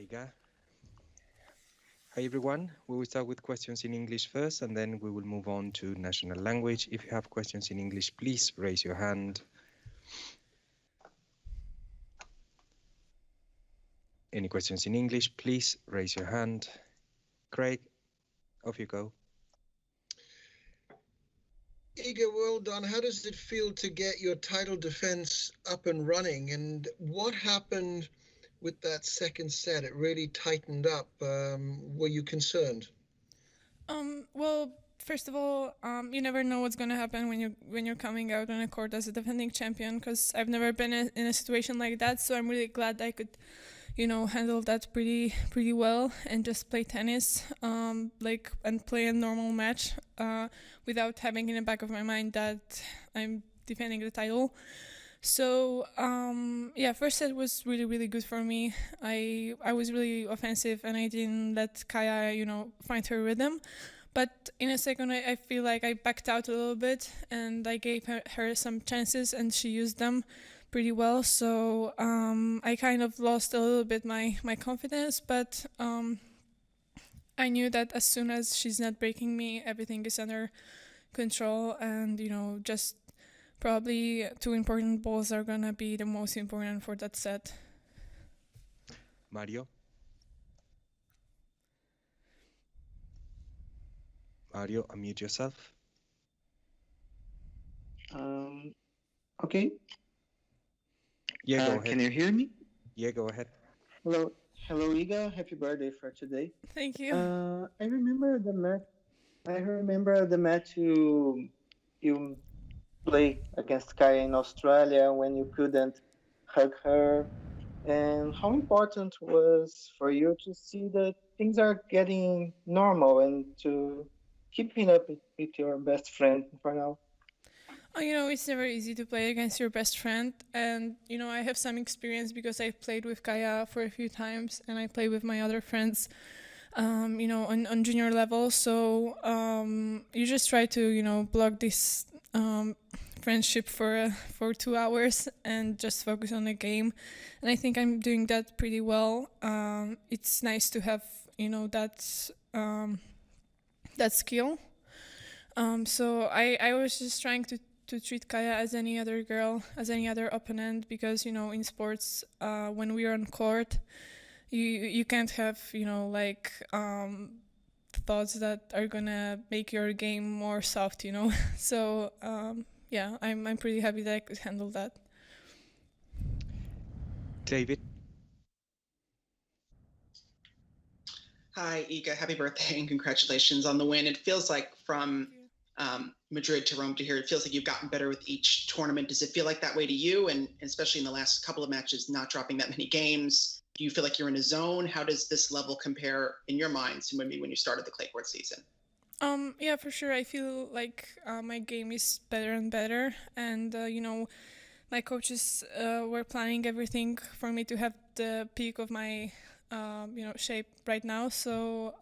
Iga. Hi everyone. We will start with questions in English first, and then we will move on to national language. If you have questions in English, please raise your hand. Any questions in English, please raise your hand. Craig, off you go. Iga, well done. How does it feel to get your title defense up and running? And what happened with that second set? It really tightened up. Were you concerned? Well, first of all, you never know what's gonna happen when you're coming out on a court as a defending champion. Because I've never been in a situation like that, so I'm really glad I could, handle that pretty well and just play tennis, and play a normal match, without having in the back of my mind that I'm defending the title. So first set was really good for me. I was really offensive and I didn't let Kaya find her rhythm. But in a second, I feel like I backed out a little bit and I gave her some chances and she used them pretty well. So I kind of lost a little bit my confidence, but I knew that as soon as she's not breaking me, everything is under control, and just probably two important balls are gonna be the most important for that set. Mario. Mario, unmute yourself. Okay. Yeah, go ahead. Can you hear me? Yeah, go ahead. Hello, Iga. Happy birthday for today. Thank you. I remember the match. You play against Kaya in Australia when you couldn't hug her, and how important was for you to see that things are getting normal and to keeping up with your best friend for now. It's never easy to play against your best friend, and I have some experience because I played with Kaya for a few times, and I play with my other friends, on junior level. So you just try to block this friendship for 2 hours and just focus on the game, and I think I'm doing that pretty well. It's nice to have that skill. So I was just trying to treat Kaya as any other girl, as any other opponent, because in sports, when we're on court, you can't have thoughts that are gonna make your game more soft, So I'm pretty happy that I could handle that. David. Hi, Iga. Happy birthday and congratulations on the win. It feels like from Madrid to Rome to here, it feels like you've gotten better with each tournament. Does it feel like that way to you? And especially in the last couple of matches, not dropping that many games, do you feel like you're in a zone? How does this level compare in your mind to maybe when you started the clay court season? Yeah, for sure. I feel like my game is better and better, and my coaches were planning everything for me to have the peak of my shape right now. So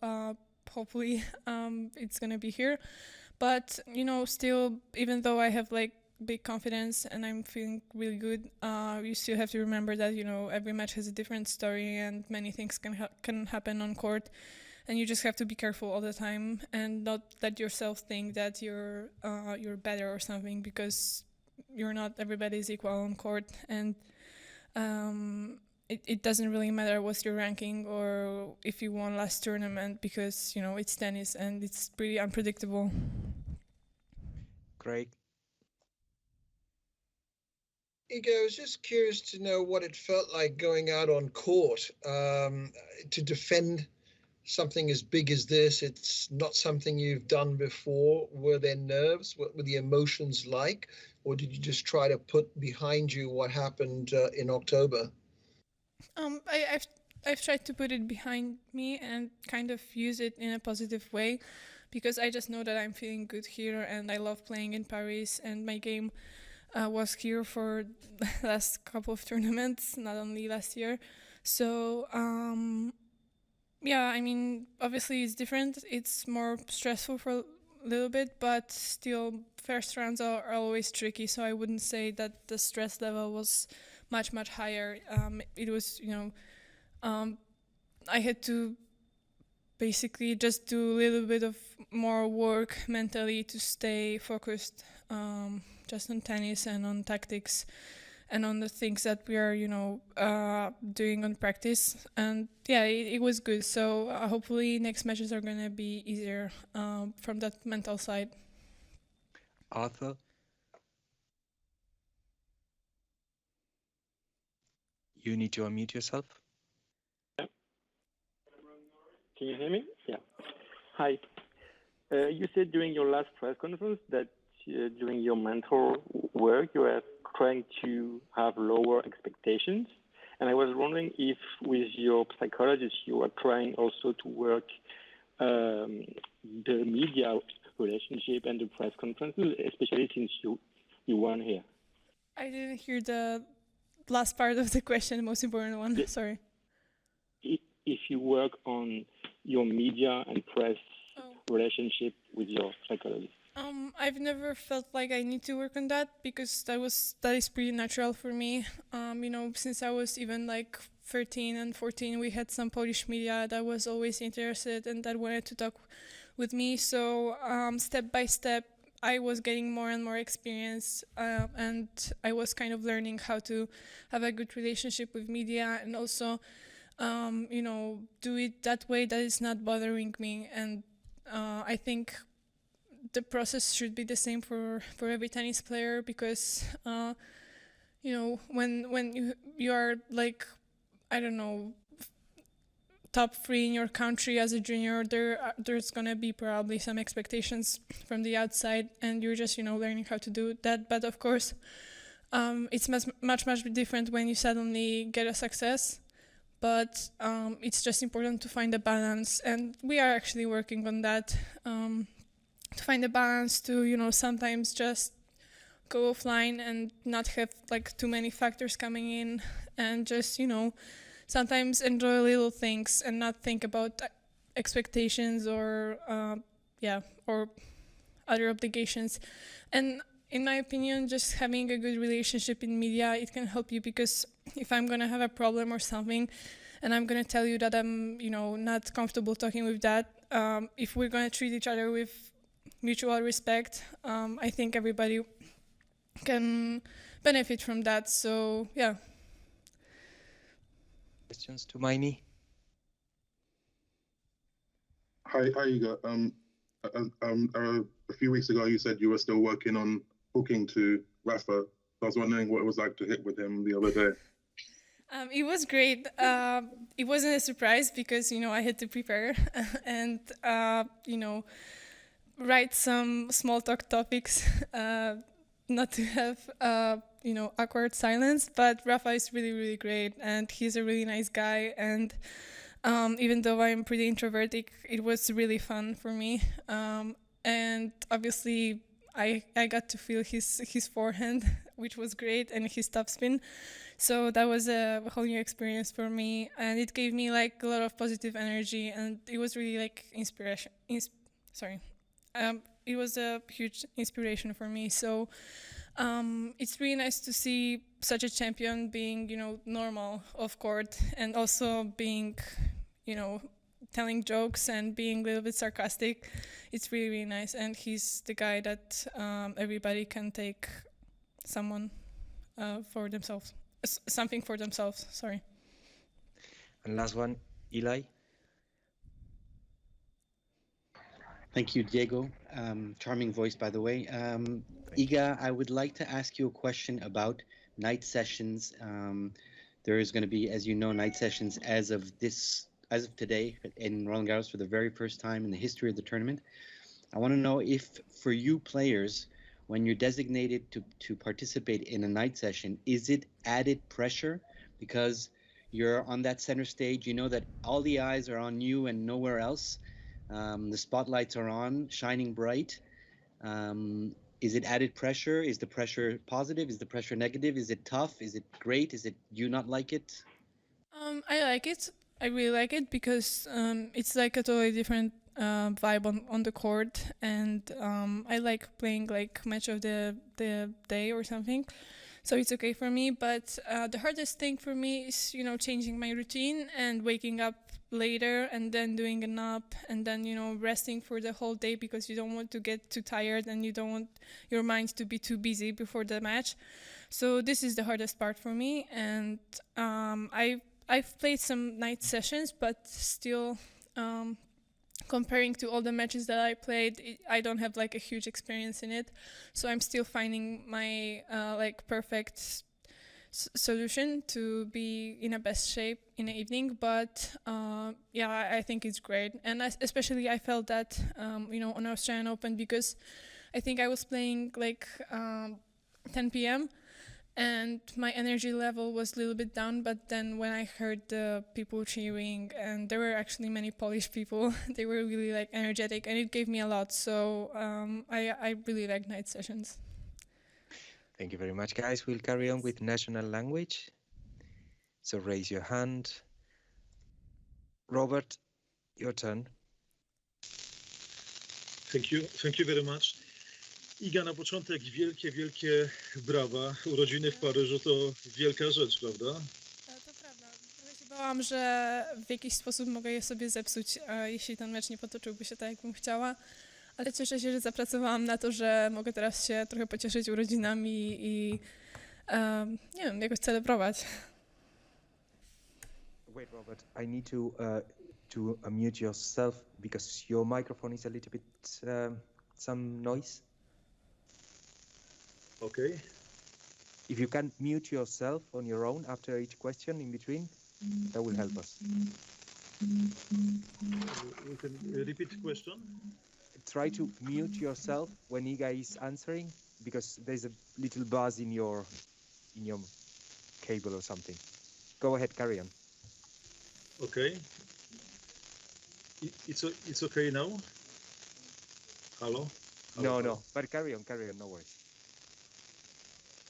hopefully it's gonna be here. But still, even though I have big confidence and I'm feeling really good, you still have to remember that every match has a different story and many things can happen on court, and you just have to be careful all the time and not let yourself think that you're better or something, because you're not. Everybody is equal on court, and it doesn't really matter what's your ranking or if you won last tournament, because it's tennis and it's pretty unpredictable. Craig. Iga, I was just curious to know what it felt like going out on court to defend something as big as this. It's not something you've done before. Were there nerves? What were the emotions like? Or did you just try to put behind you what happened in October? I've tried to put it behind me and kind of use it in a positive way, because I just know that I'm feeling good here and I love playing in Paris, and my game was here for the last couple of tournaments, not only last year. So obviously it's different. It's more stressful for a little bit, but still first rounds are always tricky, so I wouldn't say that the stress level was much higher. It was I had to basically just do a little bit of more work mentally to stay focused, just on tennis and on tactics and on the things that we are, doing on practice. And yeah, it was good. So hopefully next matches are going to be easier from that mental side. Arthur? You need to unmute yourself. Yeah. Can you hear me? Yeah. Hi. You said during your last press conference that during your mental work, you were trying to have lower expectations. And I was wondering if with your psychologist, you are trying also to work the media relationship and the press conferences, especially since you won here. I didn't hear the last part of the question, the most important one. Sorry. If you work on your media and press relationship with your psychologist. I've never felt like I need to work on that because that is pretty natural for me. Since I was even like 13 and 14, we had some Polish media that was always interested and that wanted to talk with me. So step by step, I was getting more and more experience, and I was kind of learning how to have a good relationship with media and also, do it that way that it's not bothering me. And I think the process should be the same for every tennis player because, when you are like, I don't know, top 3 in your country as a junior, there's gonna be probably some expectations from the outside, and you're just learning how to do that. But of course, it's much different when you suddenly get a success. But it's just important to find a balance, and we are actually working on that. To find a balance to sometimes just go offline and not have like too many factors coming in, and just sometimes enjoy little things and not think about expectations or other obligations. And in my opinion, just having a good relationship in media, it can help you, because if I'm gonna have a problem or something and I'm gonna tell you that I'm not comfortable talking with that, if we're gonna treat each other with mutual respect, I think everybody can benefit from that. So yeah. Questions to Maini? Hi, Iga. A few weeks ago, you said you were still working on hooking to Rafa. I was wondering what it was like to hit with him the other day. It was great. It wasn't a surprise because I had to prepare and write some small talk topics, not to have awkward silence. But Rafa is really great, and he's a really nice guy. And even though I'm pretty introverted, it was really fun for me. And obviously, I got to feel his forehand, which was great, and his topspin. So that was a whole new experience for me, and it gave me like a lot of positive energy, and it was really like inspiration. It was a huge inspiration for me. So it's really nice to see such a champion being, normal off court, and also being, telling jokes and being a little bit sarcastic. It's really nice, and he's the guy that everybody can take something for themselves. Sorry. And last one, Eli. Thank you, Diego. Charming voice, by the way. Iga, I would like to ask you a question about night sessions. There is going to be, as you know, night sessions as of today in Roland Garros for the very first time in the history of the tournament. I want to know if, for you players, when you're designated to participate in a night session, is it added pressure because you're on that center stage? You know that all the eyes are on you and nowhere else. The spotlights are on, shining bright. Is it added pressure? Is the pressure positive? Is the pressure negative? Is it tough? Is it great? Is it you not like it? I like it. I really like it because it's like a totally different vibe on the court, and I like playing like match of the day or something, so it's okay for me. But the hardest thing for me is changing my routine and waking up later and then doing a nap and then, you know, resting for the whole day because you don't want to get too tired and you don't want your mind to be too busy before the match. So this is the hardest part for me, and I've played some night sessions, but still, comparing to all the matches that I played, I don't have like a huge experience in it. So I'm still finding my like perfect solution to be in a best shape in the evening. But yeah, I think it's great, and especially I felt that you know, on Australian Open, because I think I was playing like 10 p.m. and my energy level was a little bit down, but then when I heard the people cheering, and there were actually many Polish people, they were really like energetic, and it gave me a lot. So I really like night sessions. Thank you very much, guys. We'll carry on with national language. So raise your hand. Robert, your turn. Thank you very much. Iga, na początek wielkie brawa. Urodziny w Paryżu to wielka rzecz, prawda? To prawda. Trochę się bałam, że w jakiś sposób mogę je sobie zepsuć, jeśli ten mecz nie potoczyłby się tak, jakbym chciała. Ale cieszę się, że zapracowałam na to, że mogę teraz się trochę pocieszyć urodzinami i nie wiem, jakoś celebrować. Wait, Robert, I need to mute yourself because your microphone is a little bit some noise. Okay. If you can mute yourself on your own after each question in between, that will help us. We can repeat the question. Try to mute yourself when Iga is answering, because there's a little buzz in your cable or something. Go ahead, carry on. Okay. It's okay now? Halo? No, but carry on, no worries.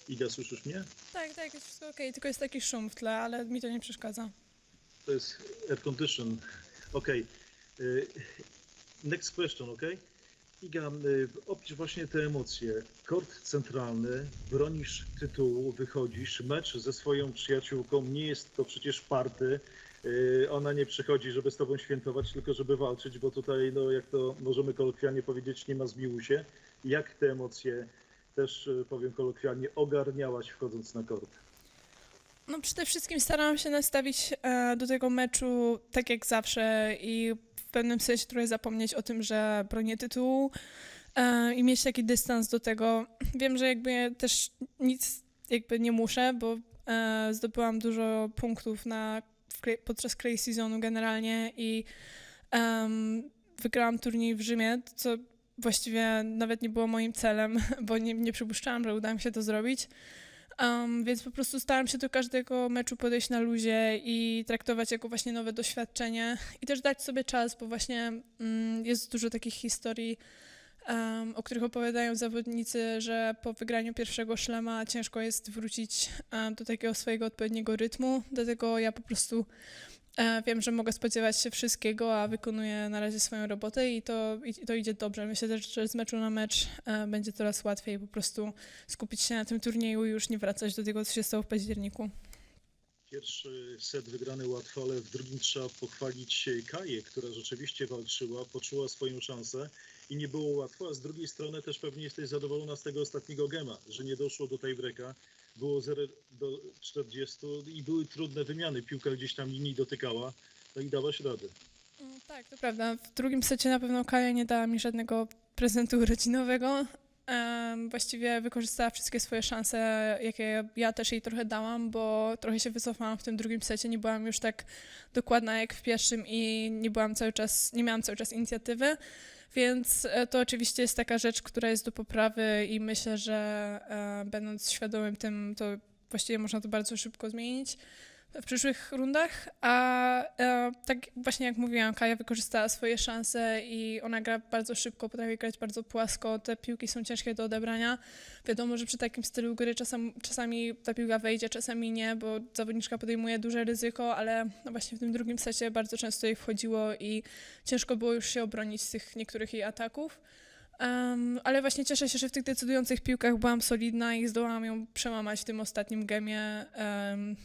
Iga, słyszysz mnie? Tak, jest wszystko okej, tylko jest taki szum w tle, ale mi to nie przeszkadza. To jest air condition. Okay. Next question, okay? Iga, opisz właśnie te emocje. Kort centralny, bronisz tytułu, wychodzisz, mecz ze swoją przyjaciółką, nie jest to przecież party. Ona nie przychodzi, żeby z tobą świętować, tylko żeby walczyć, bo tutaj, no jak to możemy kolokwialnie powiedzieć, nie ma zmiłuj się. Jak te emocje, też powiem kolokwialnie, ogarniałaś wchodząc na kort? No przede wszystkim starałam się nastawić do tego meczu tak jak zawsze i w pewnym sensie trochę zapomnieć o tym, że bronię tytułu i mieć taki dystans do tego. Wiem, że jakby też nic jakby nie muszę, bo zdobyłam dużo punktów podczas clay seasonu generalnie i wygrałam turniej w Rzymie, co właściwie nawet nie było moim celem, bo nie przypuszczałam, że uda mi się to zrobić. Więc po prostu staram się do każdego meczu podejść na luzie i traktować jako właśnie nowe doświadczenie i też dać sobie czas, bo właśnie jest dużo takich historii, o których opowiadają zawodnicy, że po wygraniu pierwszego szlema ciężko jest wrócić do takiego swojego odpowiedniego rytmu, dlatego ja po prostu wiem, że mogę spodziewać się wszystkiego, a wykonuję na razie swoją robotę i to idzie dobrze. Myślę też, że z meczu na mecz będzie coraz łatwiej po prostu skupić się na tym turnieju i już nie wracać do tego, co się stało w październiku. Pierwszy set wygrany łatwo, ale w drugim trzeba pochwalić Kaję, która rzeczywiście walczyła, poczuła swoją szansę i nie było łatwo, a z drugiej strony też pewnie jesteś zadowolona z tego ostatniego gema, że nie doszło do tiebreaka. Było 0-40 i były trudne wymiany. Piłka gdzieś tam linii dotykała, no i dałaś radę. Tak, to prawda. W drugim secie na pewno Kaja nie dała mi żadnego prezentu urodzinowego. Właściwie wykorzystała wszystkie swoje szanse, jakie ja też jej trochę dałam, bo trochę się wycofałam w tym drugim secie. Nie byłam już tak dokładna jak w pierwszym i nie miałam cały czas inicjatywy. Więc to oczywiście jest taka rzecz, która jest do poprawy i myślę, że będąc świadomym tym, to właściwie można to bardzo szybko zmienić w przyszłych rundach, a tak właśnie jak mówiłam, Kaja wykorzystała swoje szanse i ona gra bardzo szybko, potrafi grać bardzo płasko, te piłki są ciężkie do odebrania. Wiadomo, że przy takim stylu gry czasami ta piłka wejdzie, czasami nie, bo zawodniczka podejmuje duże ryzyko, ale no właśnie w tym drugim secie bardzo często jej wchodziło i ciężko było już się obronić z tych niektórych jej ataków. Ale właśnie cieszę się, że w tych decydujących piłkach byłam solidna i zdołałam ją przełamać w tym ostatnim gemie.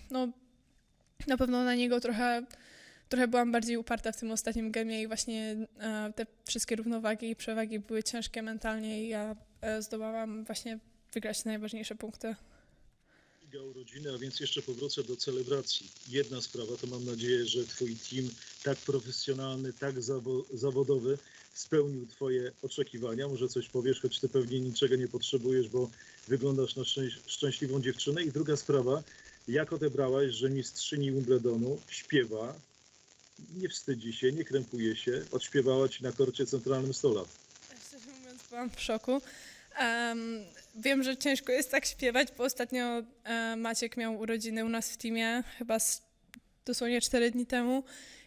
No, na pewno na niego trochę byłam bardziej uparta w tym ostatnim gemie i właśnie te wszystkie równowagi i przewagi były ciężkie mentalnie i ja zdołałam właśnie wygrać te najważniejsze punkty. Iga urodziny, a więc jeszcze powrócę do celebracji. Jedna sprawa, to mam nadzieję, że twój team tak profesjonalny, tak zawodowy spełnił twoje oczekiwania. Może coś powiesz, choć ty pewnie niczego nie potrzebujesz, bo wyglądasz na szczęśliwą dziewczynę. I druga sprawa, jak odebrałaś, że mistrzyni Wimbledonu śpiewa, nie wstydzi się, nie krępuje się, odśpiewała ci na korcie centralnym 100 lat. Szczerze mówiąc, byłam w szoku. Wiem, że ciężko jest tak śpiewać, bo ostatnio Maciek miał urodziny u nas w teamie, chyba dosłownie 4 dni temu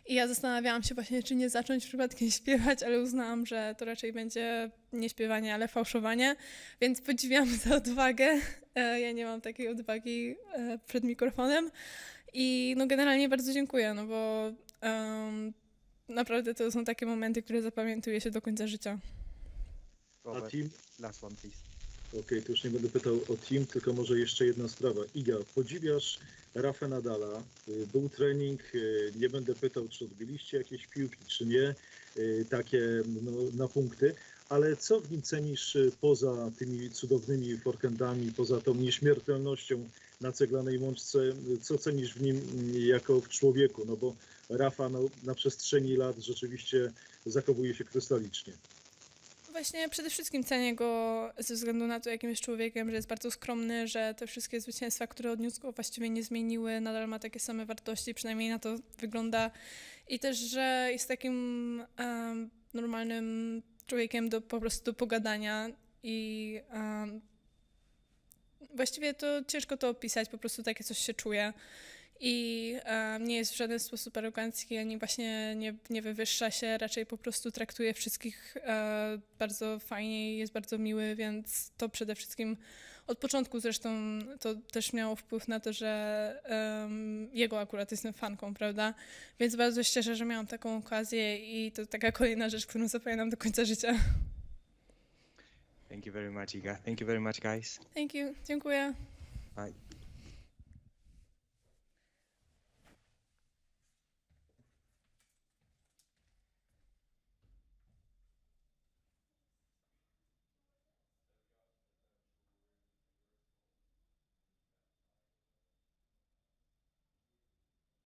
i ja zastanawiałam się właśnie, czy nie zacząć przypadkiem śpiewać, ale uznałam, że to raczej będzie nie śpiewanie, ale fałszowanie, więc podziwiam za odwagę. Ja nie mam takiej odwagi przed mikrofonem i no generalnie bardzo dziękuję, no bo naprawdę to są takie momenty, które zapamiętuje się do końca życia. A team? Last one, please. Okej, to już nie będę pytał o team, tylko może jeszcze jedna sprawa. Iga, podziwiasz Rafę Nadala, był trening, nie będę pytał, czy odbiliście jakieś piłki, czy nie, takie no, na punkty, ale co w nim cenisz poza tymi cudownymi forehandami, poza tą nieśmiertelnością na ceglanej mączce, co cenisz w nim jako w człowieku, no bo Rafa no, na przestrzeni lat rzeczywiście zachowuje się krystalicznie. Właśnie przede wszystkim cenię go ze względu na to, jakim jest człowiekiem, że jest bardzo skromny, że te wszystkie zwycięstwa, które odniósł, go właściwie nie zmieniły, nadal ma takie same wartości, przynajmniej na to wygląda. I też, że jest takim normalnym człowiekiem po prostu do pogadania i właściwie to ciężko to opisać, po prostu takie coś się czuje. I nie jest w żaden sposób arogancki, ani właśnie nie wywyższa się, raczej po prostu traktuje wszystkich bardzo fajnie i jest bardzo miły, więc to przede wszystkim od początku zresztą to też miało wpływ na to, że jego akurat jestem fanką, prawda? Więc bardzo się cieszę, że miałam taką okazję i to taka kolejna rzecz, którą zapamiętam do końca życia. Thank you very much, Iga. Thank you very much, guys. Thank you. Dziękuję. Bye.